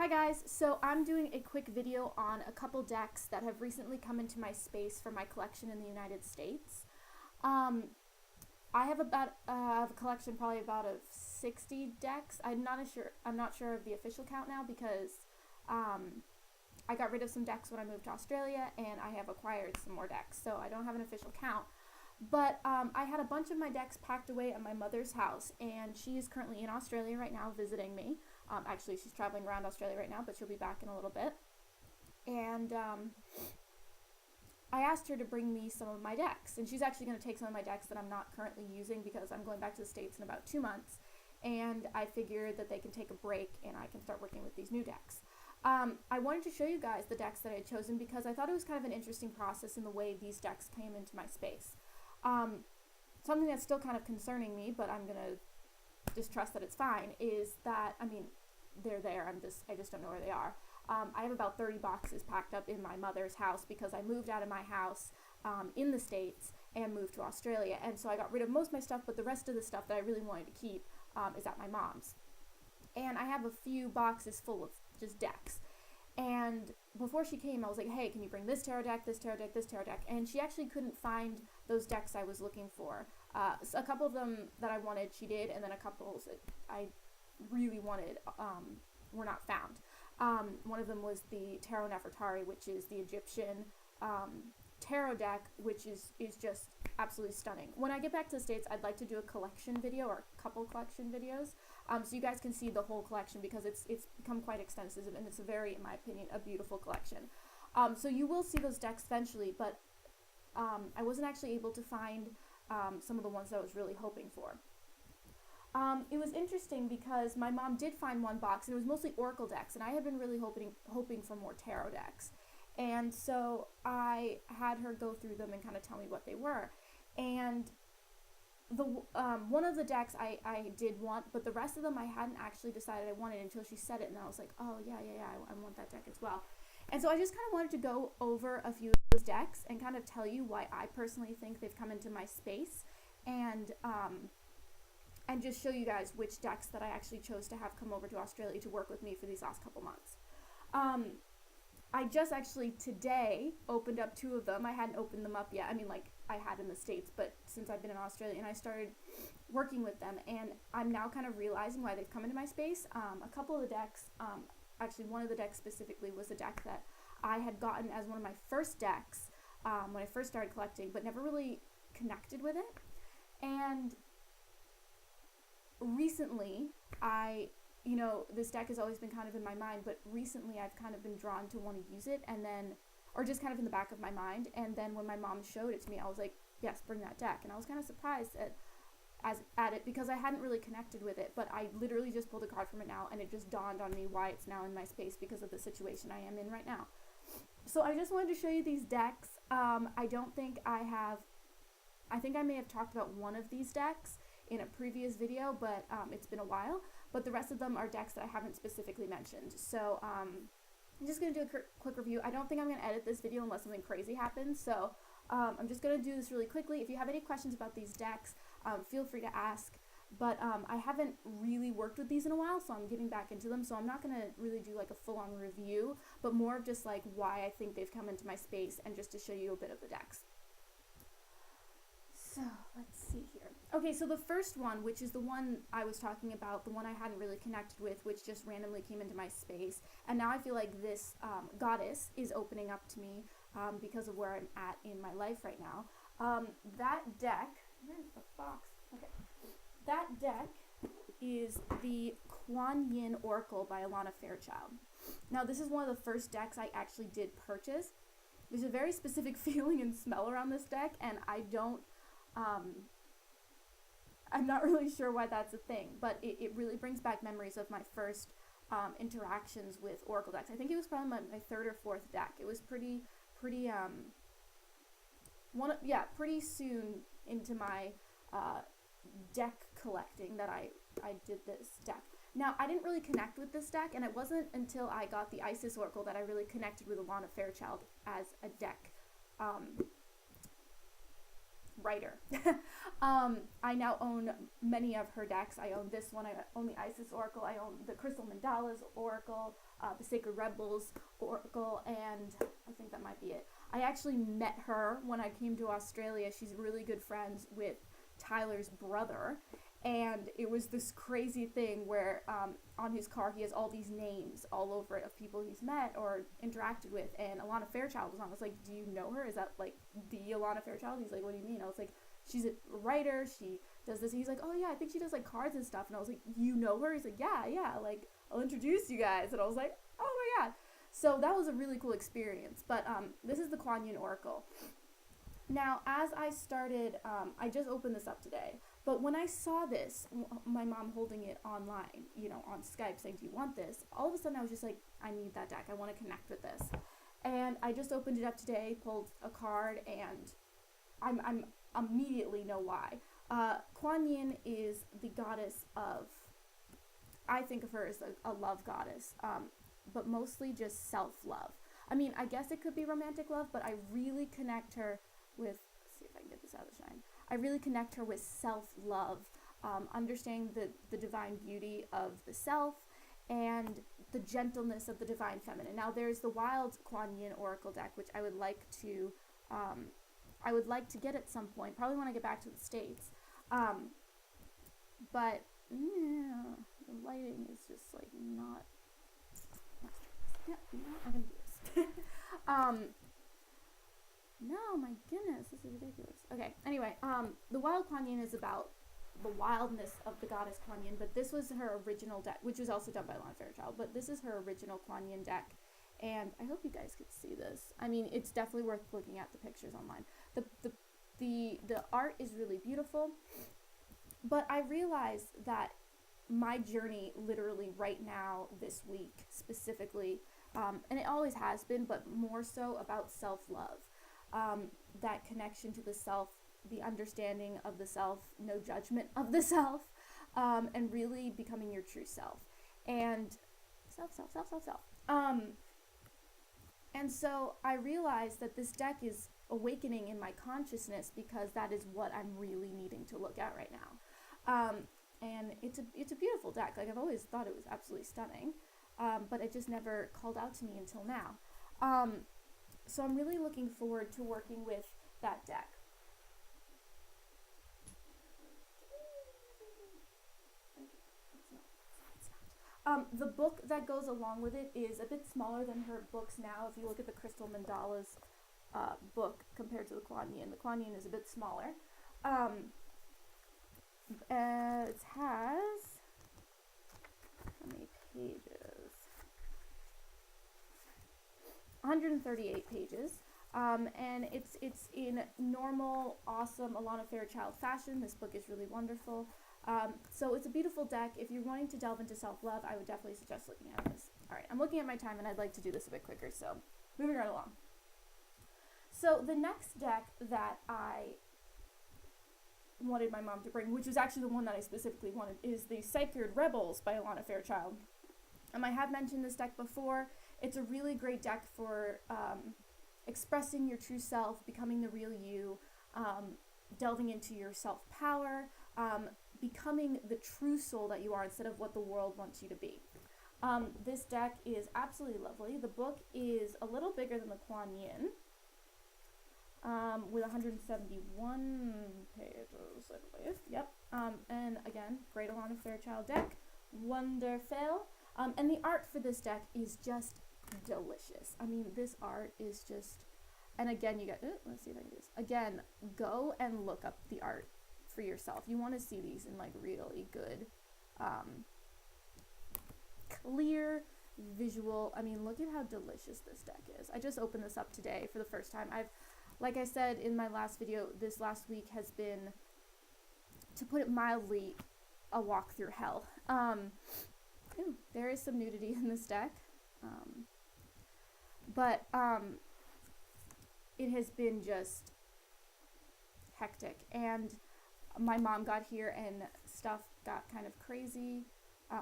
Hi guys, so I'm doing a quick video on a couple decks that have recently come into my space for my collection in the United States. I have a collection probably about of 60 decks. I'm not sure of the official count now because I got rid of some decks when I moved to Australia and I have acquired some more decks, so I don't have an official count. But I had a bunch of my decks packed away at my mother's house, and she is currently in Australia right now visiting me. Actually, she's traveling around Australia right now, but she'll be back in a little bit. And I asked her to bring me some of my decks, and she's actually going to take some of my decks that I'm not currently using because I'm going back to the States in about 2 months, and I figured that they can take a break and I can start working with these new decks. I wanted to show you guys the decks that I had chosen because I thought it was kind of an interesting process in the way these decks came into my space. Something that's still kind of concerning me, but I'm going to just trust that it's fine, is that, I mean, they're there, I just don't know where they are. I have about 30 boxes packed up in my mother's house because I moved out of my house in the States and moved to Australia, and so I got rid of most of my stuff, but the rest of the stuff that I really wanted to keep is at my mom's. And I have a few boxes full of just decks. And before she came, I was like, hey, can you bring this tarot deck, this tarot deck, this tarot deck? And she actually couldn't find those decks I was looking for. So a couple of them that I wanted, she did, and then a couple that I really wanted were not found. One of them was the Tarot Nefertari, which is the Egyptian tarot deck, which is just absolutely stunning. When I get back to the States, I'd like to do a collection video or a couple collection videos, so you guys can see the whole collection because it's become quite extensive, and it's a very, in my opinion, a beautiful collection. So you will see those decks eventually, but I wasn't actually able to find some of the ones that I was really hoping for. It was interesting because my mom did find one box, and it was mostly Oracle decks, and I had been really hoping for more tarot decks. And so I had her go through them and kind of tell me what they were. And the one of the decks I did want, but the rest of them I hadn't actually decided I wanted until she said it, and I was like, oh, yeah, I want that deck as well. And so I just kind of wanted to go over a few of those decks and kind of tell you why I personally think they've come into my space, and just show you guys which decks that I actually chose to have come over to Australia to work with me for these last couple months. I just actually today opened up 2 of them. I hadn't opened them up yet. I mean, like I had in the States, but since I've been in Australia, and I started working with them, and I'm now kind of realizing why they've come into my space. A couple of the decks, actually one of the decks specifically was a deck that I had gotten as one of my first decks when I first started collecting, but never really connected with it. And recently, this deck has always been kind of in my mind, but recently I've kind of been drawn to want to use it, and then, or just kind of in the back of my mind, and then when my mom showed it to me, I was like, yes, bring that deck. And I was kind of surprised at it because I hadn't really connected with it, but I literally just pulled a card from it now, and it just dawned on me why it's now in my space because of the situation I am in right now. So I just wanted to show you these decks. I think I may have talked about one of these decks in a previous video, but it's been a while. But the rest of them are decks that I haven't specifically mentioned. So I'm just going to do a quick review. I don't think I'm going to edit this video unless something crazy happens. So I'm just going to do this really quickly. If you have any questions about these decks, feel free to ask. But I haven't really worked with these in a while, so I'm getting back into them. So I'm not going to really do like a full-on review, but more of just like why I think they've come into my space and just to show you a bit of the decks. So let's see here. Okay, so the first one, which is the one I was talking about, the one I hadn't really connected with, which just randomly came into my space, and now I feel like this goddess is opening up to me because of where I'm at in my life right now. That deck, where's the box? Okay, that deck is the Kwan Yin Oracle by Alana Fairchild. Now, this is one of the first decks I actually did purchase. There's a very specific feeling and smell around this deck, and I'm not really sure why that's a thing, but it really brings back memories of my first interactions with Oracle decks. I think it was probably my 3rd or 4th deck. It was pretty soon into my deck collecting that I did this deck. Now, I didn't really connect with this deck, and it wasn't until I got the Isis Oracle that I really connected with Alana Fairchild as a deck writer. I now own many of her decks. I own this one. I own the Isis Oracle. I own the Crystal Mandalas Oracle, the Sacred Rebels Oracle, and I think that might be it. I actually met her when I came to Australia. She's really good friends with Tyler's brother, and it was this crazy thing where on his car he has all these names all over it of people he's met or interacted with, and Alana Fairchild was on. I was like, do you know her? Is that like the Alana Fairchild? He's like, what do you mean? I was like, she's a writer, she does this. He's like, oh yeah, I think she does like cards and stuff. And I was like, you know her? He's like, yeah, like I'll introduce you guys. And I was like, oh my god. So that was a really cool experience. But this is the Kwan Yin Oracle. Now, as I started, I just opened this up today, but when I saw this, my mom holding it online, you know, on Skype saying, do you want this? All of a sudden I was just like, I need that deck. I want to connect with this. And I just opened it up today, pulled a card, and I'm immediately know why. Kwan Yin is the goddess of, I think of her as a love goddess, but mostly just self-love. I mean, I guess it could be romantic love, but I really connect her with, let's see if I can get this out of the shine. I really connect her with self-love, understanding the divine beauty of the self and the gentleness of the divine feminine. Now there's the wild Kwan Yin Oracle deck, which I would like to get at some point, probably when I get back to the States. But yeah, the lighting is just like not I'm gonna do this. No, my goodness, this is ridiculous. Okay, anyway, the Wild Kwan Yin is about the wildness of the goddess Kwan Yin, but this was her original deck, which was also done by Alana Fairchild, but this is her original Kwan Yin deck, and I hope you guys could see this. I mean, it's definitely worth looking at the pictures online. The art is really beautiful, but I realized that my journey literally right now, this week specifically, and it always has been, but more so about self-love. That connection to the self, the understanding of the self, no judgment of the self, and really becoming your true self. And self. And so I realized that this deck is awakening in my consciousness because that is what I'm really needing to look at right now. And it's a beautiful deck. Like, I've always thought it was absolutely stunning, but it just never called out to me until now. So I'm really looking forward to working with that deck. The book that goes along with it is a bit smaller than her books now. If you look at the Crystal Mandalas book compared to the Kwan Yin is a bit smaller. It has, how many pages? 138 pages, and it's in normal, awesome Alana Fairchild fashion. This book is really wonderful. So it's a beautiful deck. If you're wanting to delve into self-love, I would definitely suggest looking at this. All right, I'm looking at my time, and I'd like to do this a bit quicker, so moving right along. So the next deck that I wanted my mom to bring, which was actually the one that I specifically wanted, is the Sacred Rebels by Alana Fairchild. I have mentioned this deck before. It's a really great deck for expressing your true self, becoming the real you, delving into your self-power, becoming the true soul that you are instead of what the world wants you to be. This deck is absolutely lovely. The book is a little bigger than the Kwan Yin, with 171 pages, I believe. Yep. And again, great Alana Fairchild deck. Wonderful. And the art for this deck is just delicious. I mean, this art is just, and again, you get, let's see if I can do this. Again, go and look up the art for yourself. You want to see these in like really good, clear visual. I mean, look at how delicious this deck is. I just opened this up today for the first time. Like I said in my last video, this last week has been, to put it mildly, a walk through hell. There is some nudity in this deck, but it has been just hectic, and my mom got here and stuff got kind of crazy,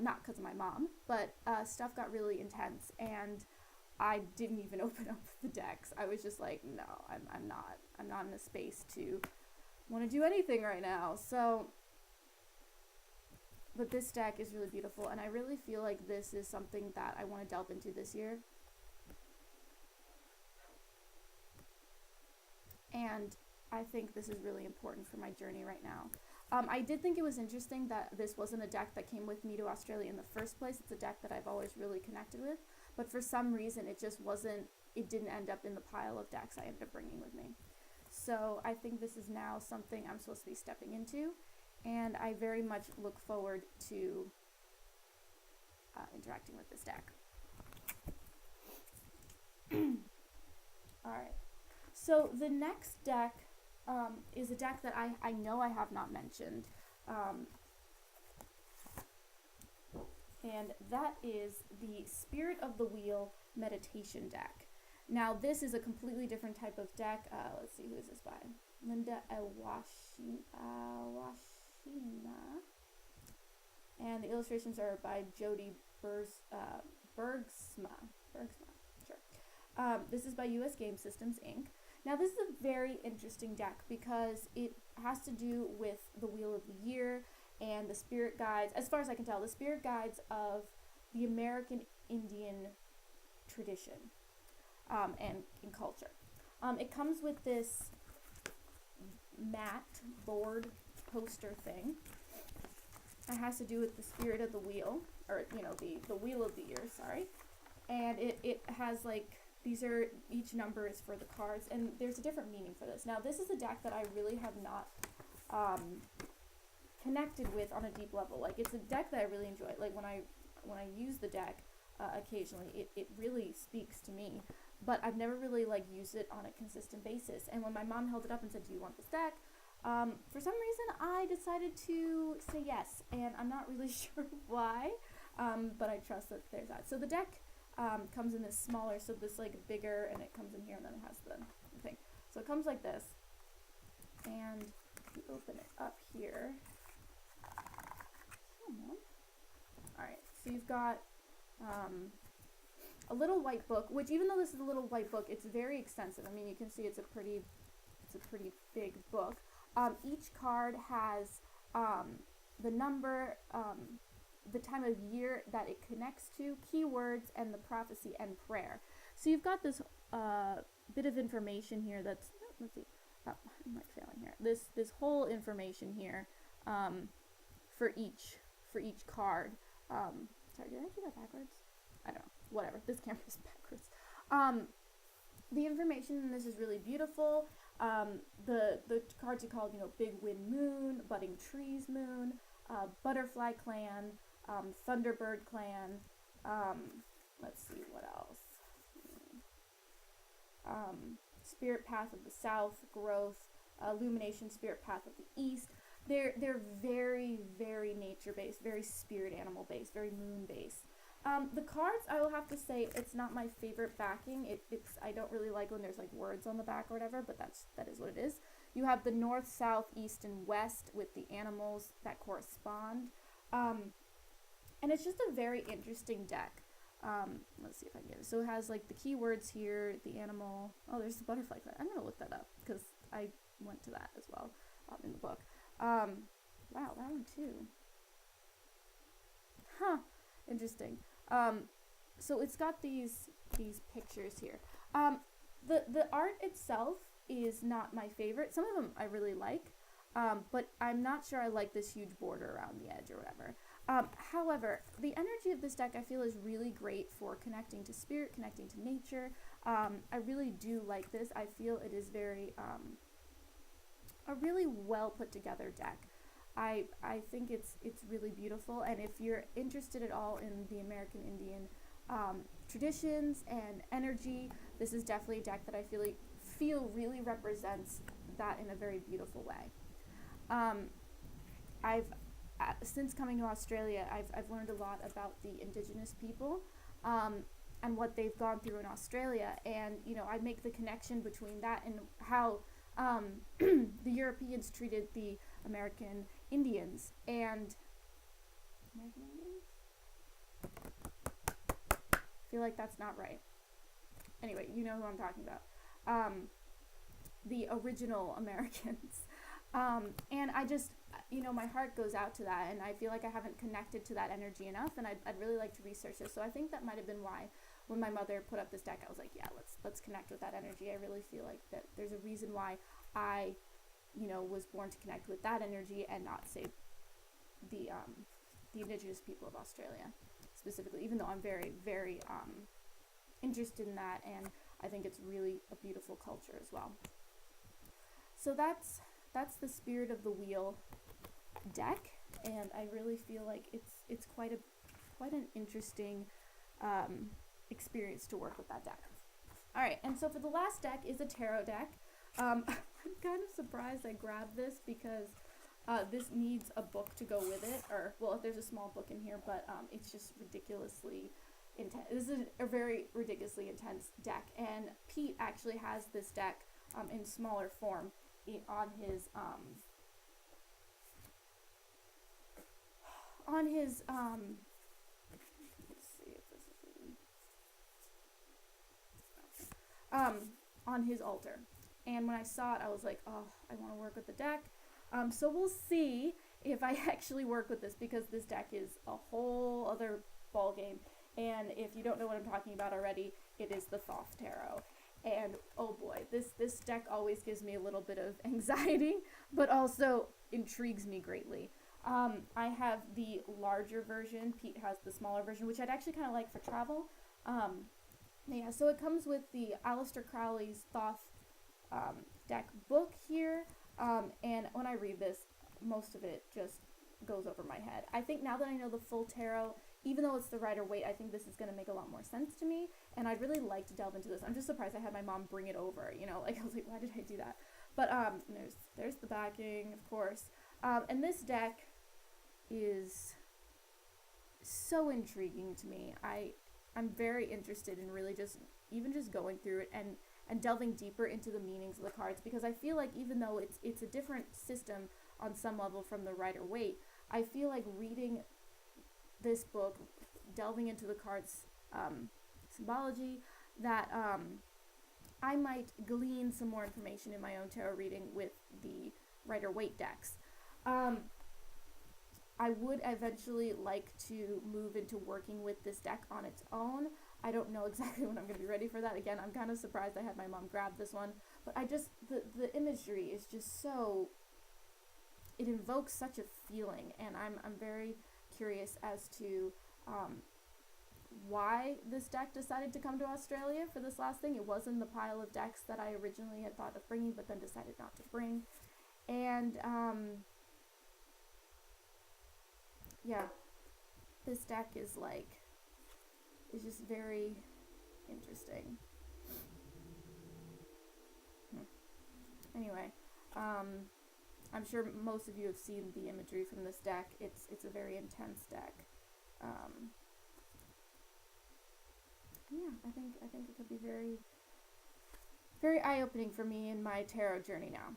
not because of my mom, but stuff got really intense, and I didn't even open up the decks. I was just like, no, I'm not in a space to want to do anything right now. So, but this deck is really beautiful, and I really feel like this is something that I want to delve into this year. And I think this is really important for my journey right now. I did think it was interesting that this wasn't a deck that came with me to Australia in the first place. It's a deck that I've always really connected with, but for some reason it just wasn't, it didn't end up in the pile of decks I ended up bringing with me. So I think this is now something I'm supposed to be stepping into, and I very much look forward to interacting with this deck. Alright, so the next deck is a deck that I know I have not mentioned, and that is the Spirit of the Wheel Meditation deck. Now this is a completely different type of deck. Let's see, who is this by? Linda Ewashina. And the illustrations are by Jody Bergsma. Sure. This is by US Game Systems, Inc. Now this is a very interesting deck because it has to do with the Wheel of the Year and the spirit guides, as far as I can tell, the spirit guides of the American Indian tradition and in culture. It comes with this matte board poster thing. It has to do with the spirit of the wheel, or the Wheel of the Year, sorry. And it has like, these are, each number is for the cards, and there's a different meaning for this. Now this is a deck that I really have not connected with on a deep level. Like, it's a deck that I really enjoy. Like when I use the deck occasionally, it really speaks to me, but I've never really like used it on a consistent basis. And when my mom held it up and said, do you want this deck? For some reason I decided to say yes, and I'm not really sure why, but I trust that there's that. So the deck comes in this smaller, so this like bigger, and it comes in here, and then it has the thing. So it comes like this, and you open it up here. Alright, so you've got a little white book, which, even though this is a little white book, it's very extensive. I mean, you can see it's a pretty big book. Each card has the number, the time of year that it connects to, keywords, and the prophecy and prayer. So you've got this bit of information here that's, let's see, oh, I'm like failing here. This whole information here for each card. Sorry, did I do that backwards? I don't know. Whatever. This camera's backwards. The information in this is really beautiful. The cards are called, Big Wind Moon, Budding Trees Moon, Butterfly Clan, Thunderbird Clan. Let's see what else. Spirit Path of the South, Growth, Illumination, Spirit Path of the East. They're very, very nature-based, very spirit animal-based, very moon-based. The cards, I will have to say, it's not my favorite backing. I don't really like when there's like words on the back or whatever, but that is what it is. You have the north, south, east, and west with the animals that correspond. And it's just a very interesting deck. Let's see if I can get it. So it has like the keywords here, the animal. Oh, there's the butterfly clan. I'm gonna look that up because I went to that as well in the book. Wow, that one too. Huh, interesting. So it's got these pictures here. The art itself is not my favorite. Some of them I really like, but I'm not sure I like this huge border around the edge or whatever. However, the energy of this deck I feel is really great for connecting to spirit, connecting to nature. I really do like this. I feel it is very a really well put together deck. I think it's really beautiful, and if you're interested at all in the American Indian traditions and energy, this is definitely a deck that I feel really represents that in a very beautiful way. Since coming to Australia, I've learned a lot about the Indigenous people and what they've gone through in Australia, and I make the connection between that and how the Europeans treated the American Indians. And American Indians? I feel like that's not right. Anyway, you know who I'm talking about. The original Americans. And I just, my heart goes out to that, and I feel like I haven't connected to that energy enough, and I'd really like to research this. So I think that might have been why, when my mother put up this deck, I was like, yeah, let's connect with that energy. I really feel like that there's a reason why I, was born to connect with that energy and not, say, the indigenous people of Australia specifically, even though I'm very, very interested in that, and I think it's really a beautiful culture as well. So that's the Spirit of the Wheel deck, and I really feel like it's quite an interesting experience to work with that deck. All right, and so for the last deck is a tarot deck. I'm kind of surprised I grabbed this because this needs a book to go with it, or, well, there's a small book in here, but it's just ridiculously intense. This is a very ridiculously intense deck, and Pete actually has this deck in smaller form on his let's see if this is even, on his altar. And when I saw it, I was like, oh, I want to work with the deck. So we'll see if I actually work with this, because this deck is a whole other ball game. And if you don't know what I'm talking about already, it is the Thoth Tarot. And oh boy, this deck always gives me a little bit of anxiety, but also intrigues me greatly. I have the larger version. Pete has the smaller version, which I'd actually kind of like for travel. Yeah, so it comes with the Aleister Crowley's Thoth deck book here. And when I read this, most of it just goes over my head. I think now that I know the full tarot, even though it's the Rider-Waite, I think this is going to make a lot more sense to me, and I'd really like to delve into this. I'm just surprised I had my mom bring it over, like, I was like, why did I do that? But there's the backing, of course. And this deck is so intriguing to me. I'm very interested in really just going through it and delving deeper into the meanings of the cards, because I feel like even though it's a different system on some level from the Rider-Waite, I feel like reading this book, delving into the cards' symbology, that I might glean some more information in my own tarot reading with the Rider-Waite decks. I would eventually like to move into working with this deck on its own. I don't know exactly when I'm going to be ready for that. Again, I'm kind of surprised I had my mom grab this one, but the imagery is just so, it invokes such a feeling, and I'm very curious as to why this deck decided to come to Australia for this last thing. It was in the pile of decks that I originally had thought of bringing, but then decided not to bring. And yeah, this deck is just very interesting. Anyway, I'm sure most of you have seen the imagery from this deck. It's a very intense deck. Yeah, I think it could be very, very eye-opening for me in my tarot journey now.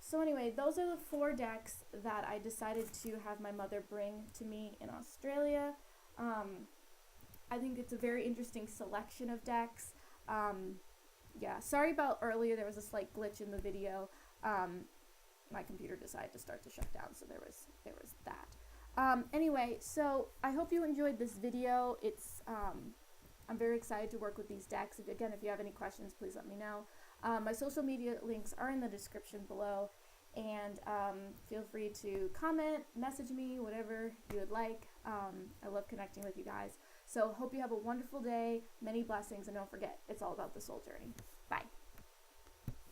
So anyway, those are the 4 decks that I decided to have my mother bring to me in Australia. I think it's a very interesting selection of decks. Yeah, sorry about earlier, there was a slight glitch in the video. My computer decided to start to shut down, so there was that. Anyway, so I hope you enjoyed this video. I'm very excited to work with these decks. If you have any questions, please let me know. My social media links are in the description below, and feel free to comment, message me, whatever you would like. I love connecting with you guys. So hope you have a wonderful day, many blessings, and don't forget, it's all about the soul journey. Bye.